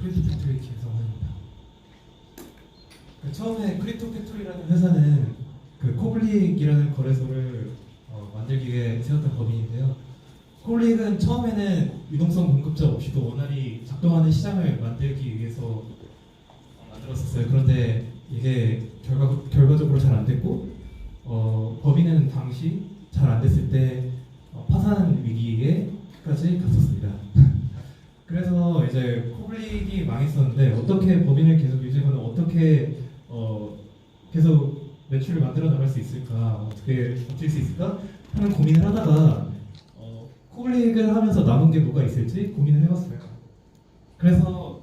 크립토 팩토리 김성환입니다. 처음에 크립토 팩토리라는 회사는 그 코블릭이라는 거래소를 만들기 위해 세웠던 법인인데요. 코블릭은 처음에는 유동성 공급자 없이도 원활히 작동하는 시장을 만들기 위해서 만들었었어요. 그런데 이게 결과적으로 잘 안 됐고 법인은 당시 잘 안 됐을 때 파산 위기에까지 갔었습니다. 그래서 이제 코블릭이 망했었는데 어떻게 법인을 계속 유지하거나 어떻게 계속 매출을 만들어 나갈 수 있을까, 어떻게 버틸 수 있을까 하는 고민을 하다가 코블릭을 하면서 남은 게 뭐가 있을지 고민을 해봤어요. 그래서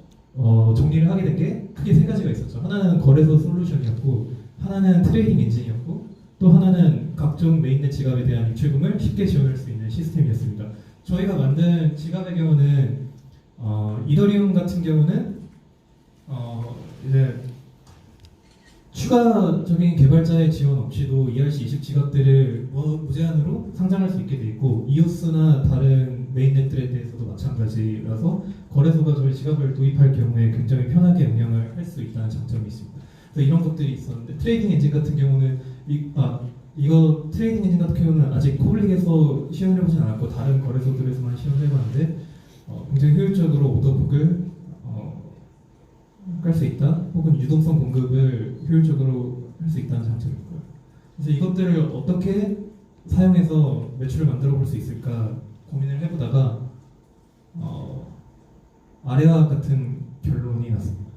정리를 하게 된 게 크게 세 가지가 있었죠. 하나는 거래소 솔루션이었고, 하나는 트레이딩 엔진이었고, 또 하나는 각종 메인넷 지갑에 대한 입출금을 쉽게 지원할 수 있는 시스템이었습니다. 저희가 만든 지갑의 경우는 이더리움 같은 경우는 이제 추가적인 개발자의 지원 없이도 ERC20 지갑들을 무제한으로 상장할 수 있게 돼 있고, 이오스나 다른 메인넷들에 대해서도 마찬가지라서 거래소가 저희 지갑을 도입할 경우에 굉장히 편하게 운영을 할 수 있다는 장점이 있습니다. 그래서 이런 것들이 있었는데, 트레이딩 엔진 같은 경우는 이거 트레이딩 엔진 같은 경우는 아직 코블릭에서 시연해보진 않았고 다른 거래소들에서만 시연해봤는데 굉장히 효율적으로 오더북을 깔 수 있다, 혹은 유동성 공급을 효율적으로 할 수 있다는 장점이 있고요. 그래서 이것들을 어떻게 사용해서 매출을 만들어 볼 수 있을까 고민을 해보다가 아래와 같은 결론이 났습니다.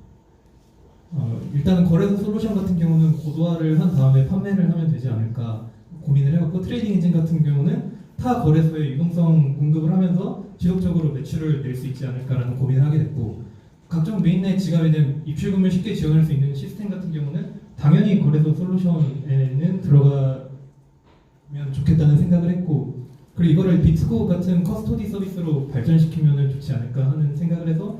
일단은 거래소 솔루션 같은 경우는 고도화를 한 다음에 판매를 하면 되지 않을까 고민을 해봤고, 트레이딩 엔진 같은 경우는 타 거래소에 유동성 공급을 하면서 지속적으로 매출을 낼 수 있지 않을까라는 고민을 하게 됐고, 각종 메인넷 지갑에 대한 입출금을 쉽게 지원할 수 있는 시스템 같은 경우는 당연히 거래소 솔루션에는 들어가면 좋겠다는 생각을 했고, 그리고 이거를 비트고 같은 커스토디 서비스로 발전시키면 좋지 않을까 하는 생각을 해서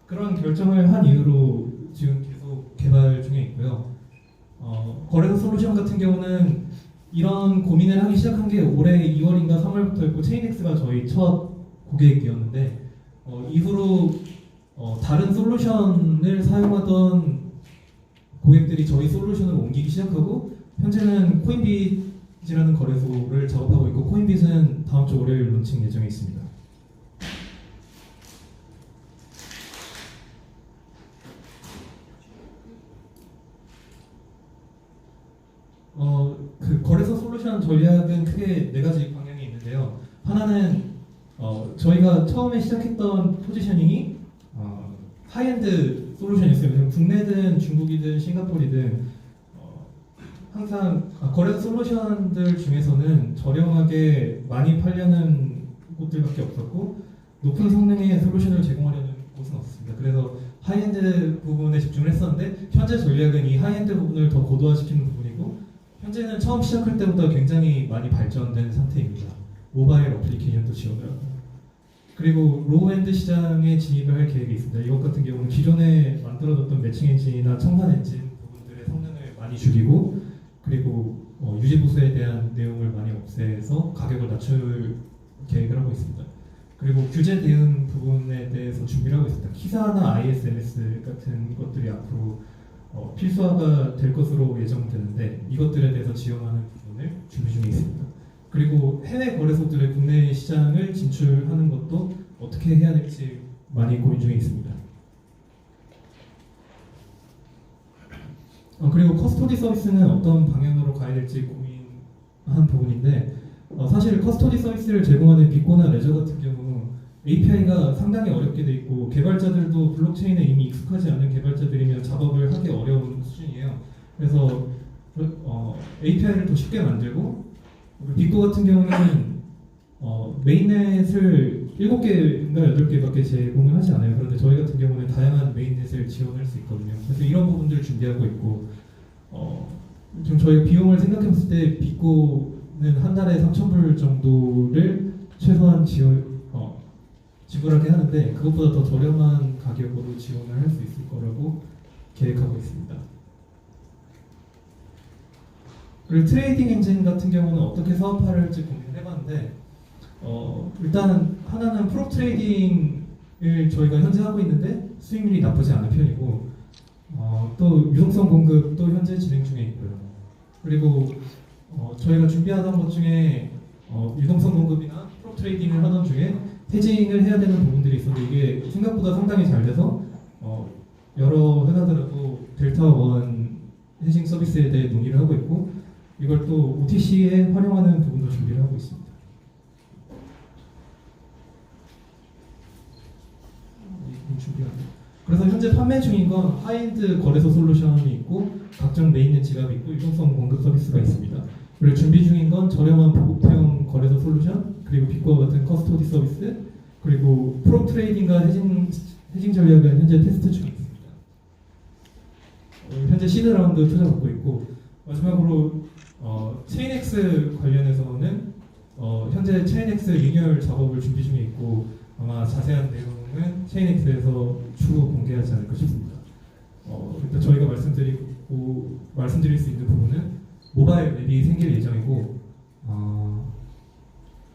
그런 결정을 한 이후로 지금 계속 개발 중에 있고요. 거래소 솔루션 같은 경우는 이런 고민을 하기 시작한 게 올해 2월인가 3월부터였고, 체인엑스가 저희 첫 고객이었는데 이후로 다른 솔루션을 사용하던 고객들이 저희 솔루션으로 옮기기 시작하고, 현재는 코인빗이라는 거래소를 작업하고 있고, 코인빗은 다음 주 월요일 론칭 예정에 있습니다. 그 거래소 솔루션 전략은 크게 네 가지 방향이 있는데요. 하나는 저희가 처음에 시작했던 포지셔닝이 하이엔드 솔루션이었어요. 왜냐면 국내든 중국이든 싱가포르이든 항상 거래소 솔루션들 중에서는 저렴하게 많이 팔려는 곳들밖에 없었고, 높은 성능의 솔루션을 제공하려는 곳은 없었습니다. 그래서 하이엔드 부분에 집중을 했었는데, 현재 전략은 이 하이엔드 부분을 더 고도화시키는 부분이고, 현재는 처음 시작할 때보다 굉장히 많이 발전된 상태입니다. 모바일 어플리케이션도 지원을 하고, 그리고 로우엔드 시장에 진입을 할 계획이 있습니다. 이것 같은 경우는 기존에 만들어졌던 매칭 엔진이나 청산 엔진 부분들의 성능을 많이 줄이고, 그리고 유지 보수에 대한 내용을 많이 없애서 가격을 낮출 계획을 하고 있습니다. 그리고 규제 대응 부분에 대해서 준비를 하고 있습니다. 키사나 ISMS 같은 것들이 앞으로 필수화가 될 것으로 예정되는데, 이것들에 대해서 지원하는 부분을 준비 중에 있습니다. 그리고 해외 거래소들의 국내 시장을 진출하는 것도 어떻게 해야 될지 많이 고민 중에 있습니다. 그리고 커스토디 서비스는 어떤 방향으로 가야 될지 고민한 부분인데, 사실 커스토디 서비스를 제공하는 빅코나 레저 같은 경우 API가 상당히 어렵게 돼 있고, 개발자들도 블록체인에 이미 익숙하지 않은 개발자들이면 작업을 하기 어려운 수준이에요. 그래서 API를 더 쉽게 만들고, 빅코 같은 경우는 메인넷을 7개인가 8개밖에 제공을 하지 않아요. 그런데 저희 같은 경우는 다양한 메인넷을 지원할 수 있거든요. 그래서 이런 부분들을 준비하고 있고, 지금 저희 비용을 생각해봤을 때 빅코는 한 달에 3,000불 정도를 최소한 지불하게 하는데, 그것보다 더 저렴한 가격으로 지원을 할 수 있을 거라고 계획하고 있습니다. 그리고 트레이딩 엔진 같은 경우는 어떻게 사업화를 할지 고민을 해봤는데, 일단 하나는 프롭 트레이딩에 저희가 현재 하고 있는데 수익률이 나쁘지 않은 편이고 또 유동성 공급도 현재 진행 중에 있고요. 그리고 저희가 준비하던 것 중에 유동성 공급이나 프롭 트레이딩을 하던 중에 헤징을 해야 되는 부분들이 있었는데 이게 생각보다 상당히 잘 돼서 여러 회사들하고 델타 원 헤징 서비스에 대해 논의를 하고 있고 이걸 또 OTC에 활용하는 부분도 준비를 하고 있습니다. 그래서 현재 판매 중인 건 하이엔드 거래소 솔루션이 있고 각종 메인넷 지갑이 있고 유동성 공급 서비스가 있습니다. 그리고 준비 중인 건 저렴한 보급형 거래소 솔루션 그리고 빅과 같은 커스토디 서비스 그리고 프로 트레이딩과 헤징 전략은 현재 테스트 중에 있습니다. 현재 시드 라운드 투자 받고 있고 마지막으로 체인X 관련해서는 현재 체인X 리뉴얼 작업을 준비 중에 있고 아마 자세한 내용은 체인X에서 추후 공개하지 않을까 싶습니다. 일단 저희가 말씀드릴 수 있는 부분은 모바일 앱이 생길 예정이고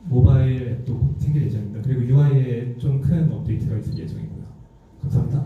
모바일 앱도 생길 예정입니다. 그리고 UI에 좀 큰 업데이트가 있을 예정이고요. 감사합니다.